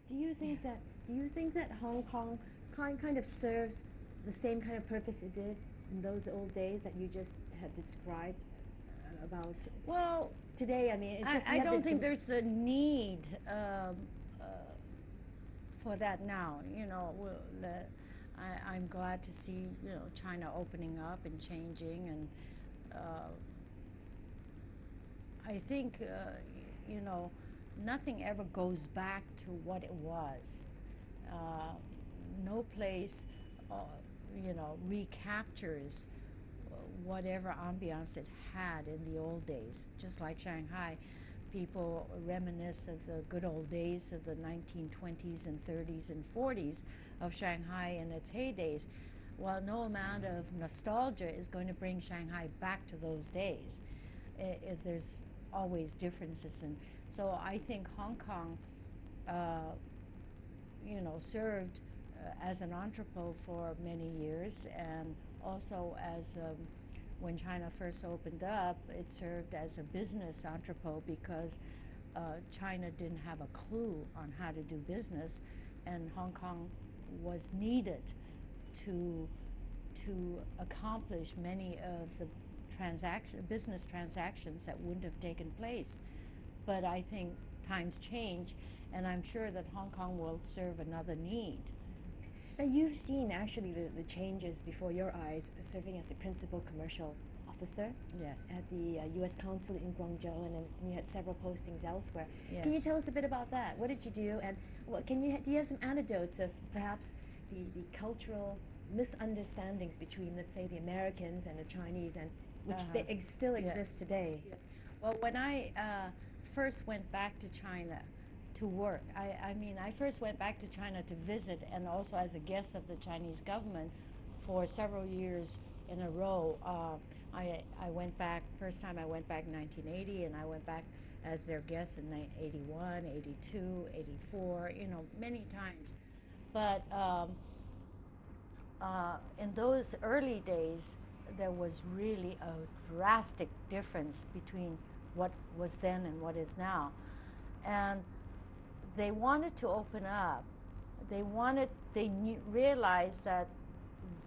Do you think that Hong Kong kind of serves the same kind of purpose it did in those old days that you just had described about Well, today? I mean, it's just you I have don't think the there's a need for that now. I'm glad to see China opening up and changing, and uh, I think nothing ever goes back to what it was. Uh, no place, uh, recaptures whatever ambiance it had in the old days. Just like Shanghai, people reminisce of the good old days of the 1920s and 30s and 40s of Shanghai in its heydays. Well, no amount of nostalgia is going to bring Shanghai back to those days. There's always differences, and so I think Hong Kong, uh, served as an entrepot for many years, and also as when China first opened up, it served as a business entrepot because China didn't have a clue on how to do business, and Hong Kong was needed to accomplish many of the business transactions that wouldn't have taken place. But I think times change, and I'm sure that Hong Kong will serve another need. now you've seen actually the changes before your eyes serving as the principal commercial officer Yes. at the US Consulate in Guangzhou, and then you had several postings elsewhere. Yes. Can you tell us a bit about that? What did you do, and what can you do? You have some anecdotes of perhaps the cultural misunderstandings between, let's say, the Americans and the Chinese, and which still Yeah. exist today? Yes. Well, when I first went back to China to work, I first went back to China to visit and also as a guest of the Chinese government for several years in a row. I went back, first time I went back in 1980, and I went back as their guest in 81, 82, 84, many times. But in those early days, there was really a drastic difference between what was then and what is now. And they wanted to open up. Realized that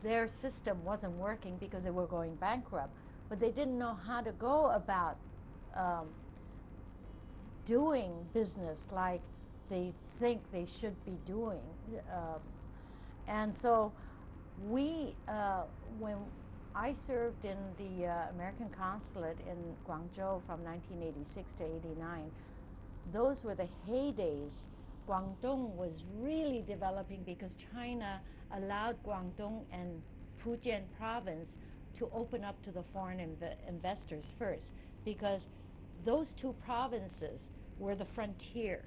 their system wasn't working because they were going bankrupt, but they didn't know how to go about um, doing business like they think they should be doing. Um, and so when I served in the American consulate in Guangzhou from 1986 to 89, those were the heydays. Guangdong was really developing because China allowed Guangdong and Fujian province to open up to the foreign investors first, because those two provinces were the frontier,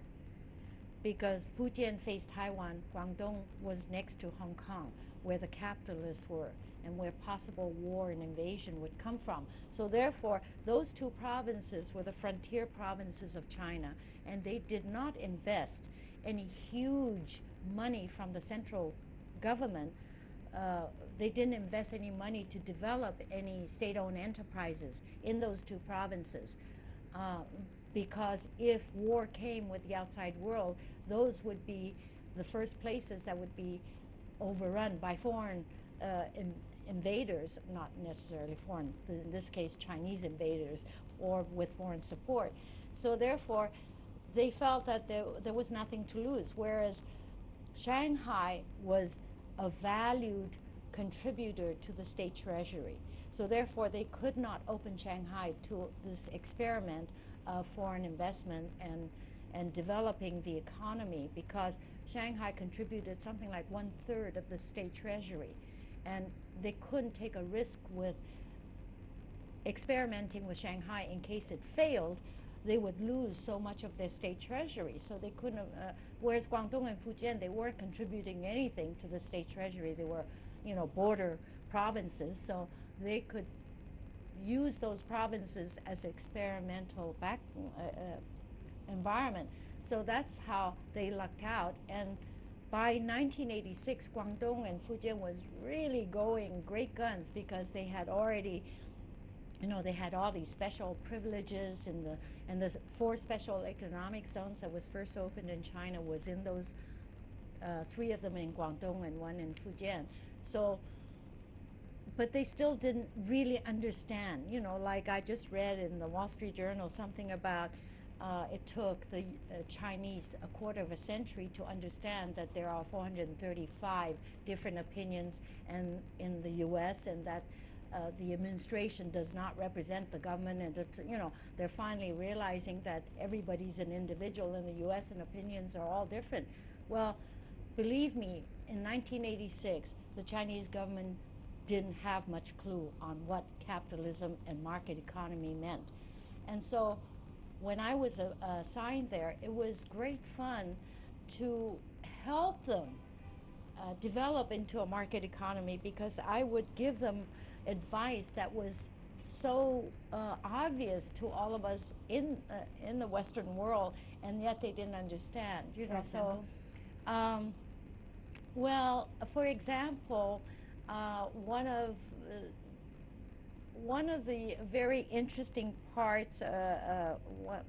because Fujian faced Taiwan, Guangdong was next to Hong Kong, where the capitalists were and where possible war and invasion would come from. So therefore, those two provinces were the frontier provinces of China, and they did not invest any huge money from the central government. They didn't invest any money to develop any state-owned enterprises in those two provinces. Uh, because if war came with the outside world, those would be the first places that would be overrun by foreign invaders, not necessarily foreign, in this case Chinese invaders, or with foreign support. So therefore, they felt that there was nothing to lose, whereas Shanghai was a valued contributor to the state treasury. So therefore, they could not open Shanghai to this experiment of foreign investment and developing the economy, because Shanghai contributed something like 1/3 of the state treasury. And they couldn't take a risk with experimenting with Shanghai in case it failed. They would lose so much of their state treasury. So they couldn't, whereas Guangdong and Fujian, they weren't contributing anything to the state treasury. They were, border provinces. So they could use those provinces as experimental environment. So that's how they lucked out. And by 1986, Guangdong and Fujian was really going great guns because they had already you know, they had all these special privileges in the, and the 4 special economic zones that was first opened in China was in those 3 of them in Guangdong and 1 in Fujian. So, but they still didn't really understand. You know, like I just read in the Wall Street Journal something about it took the Chinese a quarter of a century to understand that there are 435 different opinions and in the U.S. and that the administration does not represent the government, and you know, they're finally realizing that everybody's an individual in the U.S. and opinions are all different. Well, believe me, in 1986, the Chinese government didn't have much clue on what capitalism and market economy meant. And so when I was assigned there, it was great fun to help them develop into a market economy, because I would give them advice that was so obvious to all of us in the Western world, and yet they didn't understand. You know, so well, for example, one of the very interesting parts,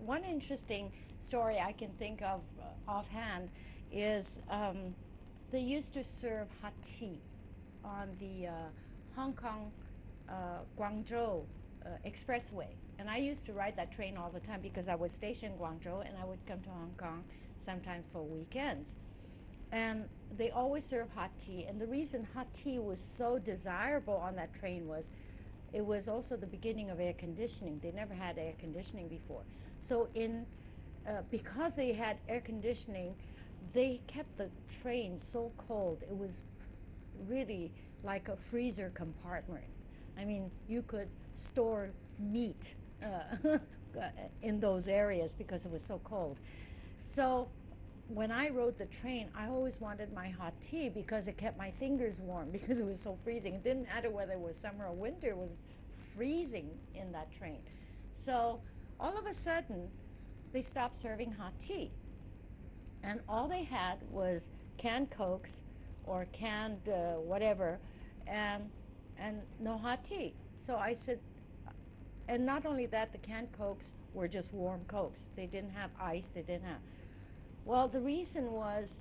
one interesting story I can think of offhand is they used to serve hot tea on the Hong Kong Guangzhou expressway. And I used to ride that train all the time because I was stationed in Guangzhou and I would come to Hong Kong sometimes for weekends. And they always serve hot tea. And the reason hot tea was so desirable on that train was it was also the beginning of air conditioning. They never had air conditioning before. So because they had air conditioning, they kept the train so cold. It was really like a freezer compartment. I mean, you could store meat in those areas because it was so cold. So when I rode the train, I always wanted my hot tea because it kept my fingers warm because it was so freezing. It didn't matter whether it was summer or winter, it was freezing in that train. So all of a sudden, they stopped serving hot tea. And all they had was canned Cokes or canned whatever, and no hot tea. So I said, and not only that, the canned Cokes were just warm Cokes. They didn't have ice, they didn't have. Well, the reason was,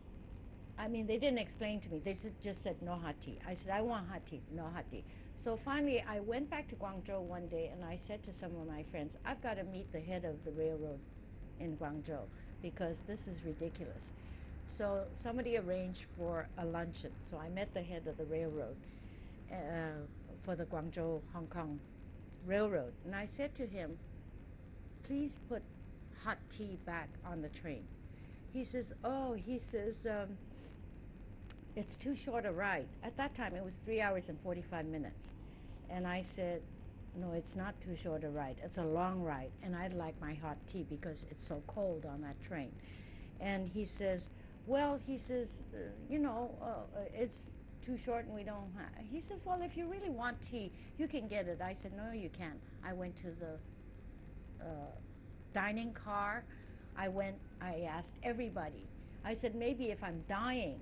I mean, they didn't explain to me. They just said no hot tea. I said, I want hot tea, no hot tea. So finally, I went back to Guangzhou one day and I said to some of my friends, I've got to meet the head of the railroad in Guangzhou because this is ridiculous. So somebody arranged for a luncheon. So I met the head of the railroad for the Guangzhou Hong Kong Railroad. And I said to him, please put hot tea back on the train. He says, it's too short a ride. At that time, it was 3 hours and 45 minutes. And I said, no, it's not too short a ride. It's a long ride. And I'd like my hot tea because it's so cold on that train. And he says, it's too short and we don't have. He says, well, if you really want tea, you can get it. I said, no, you can't. I went to the dining car. I asked everybody. I said, maybe if I'm dying,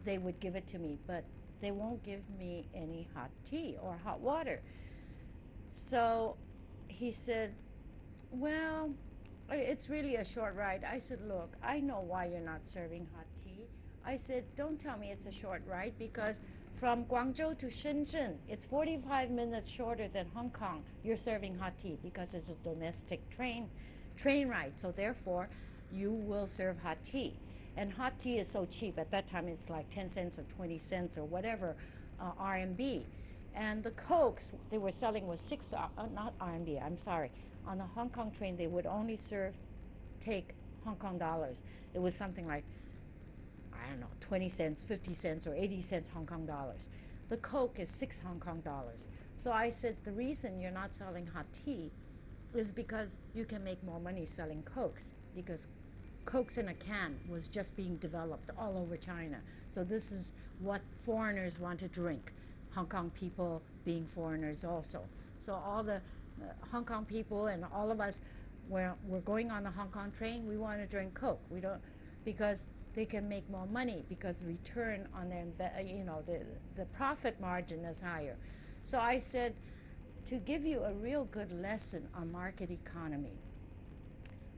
they would give it to me, but they won't give me any hot tea or hot water. So he said, well, it's really a short ride. I said, look, I know why you're not serving hot tea. I said, don't tell me it's a short ride because from Guangzhou to Shenzhen, it's 45 minutes shorter than Hong Kong. You're serving hot tea because it's a domestic train ride. So therefore, you will serve hot tea. And hot tea is so cheap. At that time, it's like 10 cents or 20 cents or whatever RMB. And the Cokes they were selling was not RMB, I'm sorry. On the Hong Kong train, they would only take Hong Kong dollars. It was something like, I don't know, 20 cents, 50 cents, or 80 cents Hong Kong dollars. The Coke is 6 Hong Kong dollars. So I said, the reason you're not selling hot tea is because you can make more money selling Cokes, because Cokes in a can was just being developed all over China. So this is what foreigners want to drink, Hong Kong people being foreigners also. So all the Hong Kong people and all of us, we're going on the Hong Kong train, we want to drink Coke. We don't, because they can make more money because return on their, the profit margin is higher. So I said, to give you a real good lesson on market economy,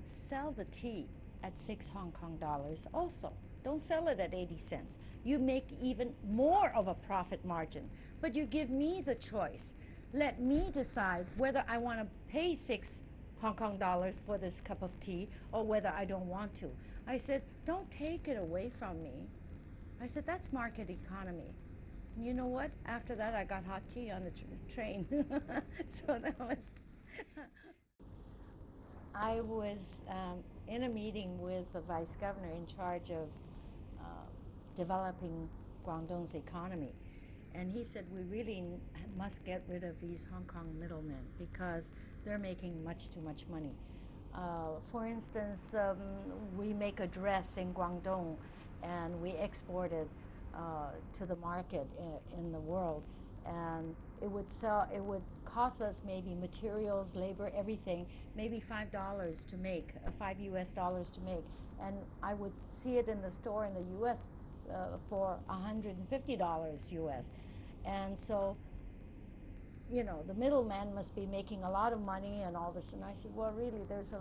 sell the tea at 6 Hong Kong dollars also. Don't sell it at 80 cents. You make even more of a profit margin, but you give me the choice. Let me decide whether I want to pay 6 Hong Kong dollars for this cup of tea or whether I don't want to. I said, don't take it away from me. I said, that's market economy. And you know what? After that, I got hot tea on the train. So that was... I was in a meeting with the vice governor in charge of developing Guangdong's economy. And he said, we really must get rid of these Hong Kong middlemen because they're making much too much money. For instance, we make a dress in Guangdong and we export it to the market in the world. And it would cost us maybe materials, labor, everything, maybe $5 to make, $5 US to make. And I would see it in the store in the US for $150 US. And so, you know, the middleman must be making a lot of money and all this. And I said, well, really, there's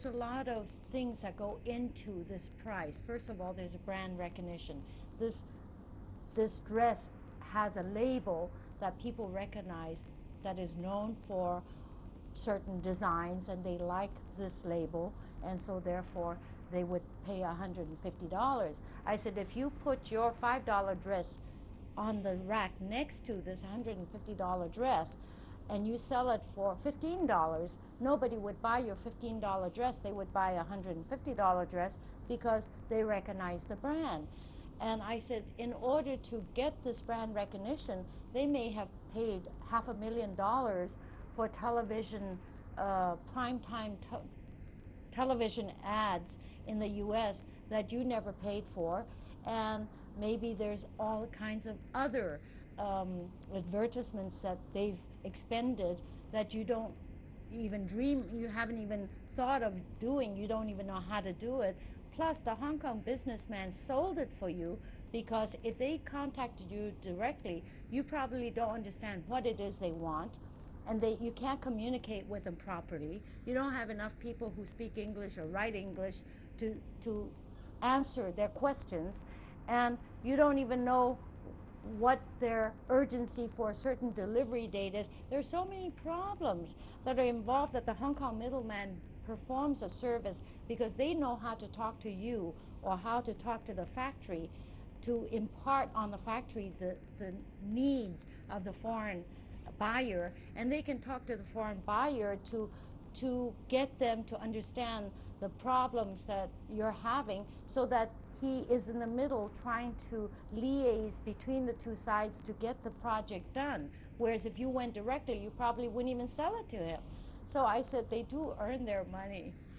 a lot of things that go into this price. First of all, there's a brand recognition. This dress has a label that people recognize that is known for certain designs, and they like this label, and so therefore they would pay $150. I said, if you put your $5 dress on the rack next to this $150 dress and you sell it for $15, nobody would buy your $15 dress. They would buy a $150 dress because they recognize the brand. And I said, in order to get this brand recognition, they may have paid $500,000 for television, primetime television ads in the US that you never paid for. And maybe there's all kinds of other advertisements that they've expended that you don't even dream, you haven't even thought of doing, you don't even know how to do it. Plus, the Hong Kong businessman sold it for you because if they contacted you directly, you probably don't understand what it is they want, and you can't communicate with them properly. You don't have enough people who speak English or write English to answer their questions, and you don't even know what their urgency for a certain delivery date is. There's so many problems that are involved that the Hong Kong middleman performs a service because they know how to talk to you or how to talk to the factory to impart on the factory the needs of the foreign buyer, and they can talk to the foreign buyer to get them to understand the problems that you're having so that he is in the middle trying to liaise between the two sides to get the project done. Whereas if you went directly, you probably wouldn't even sell it to him. So I said they do earn their money.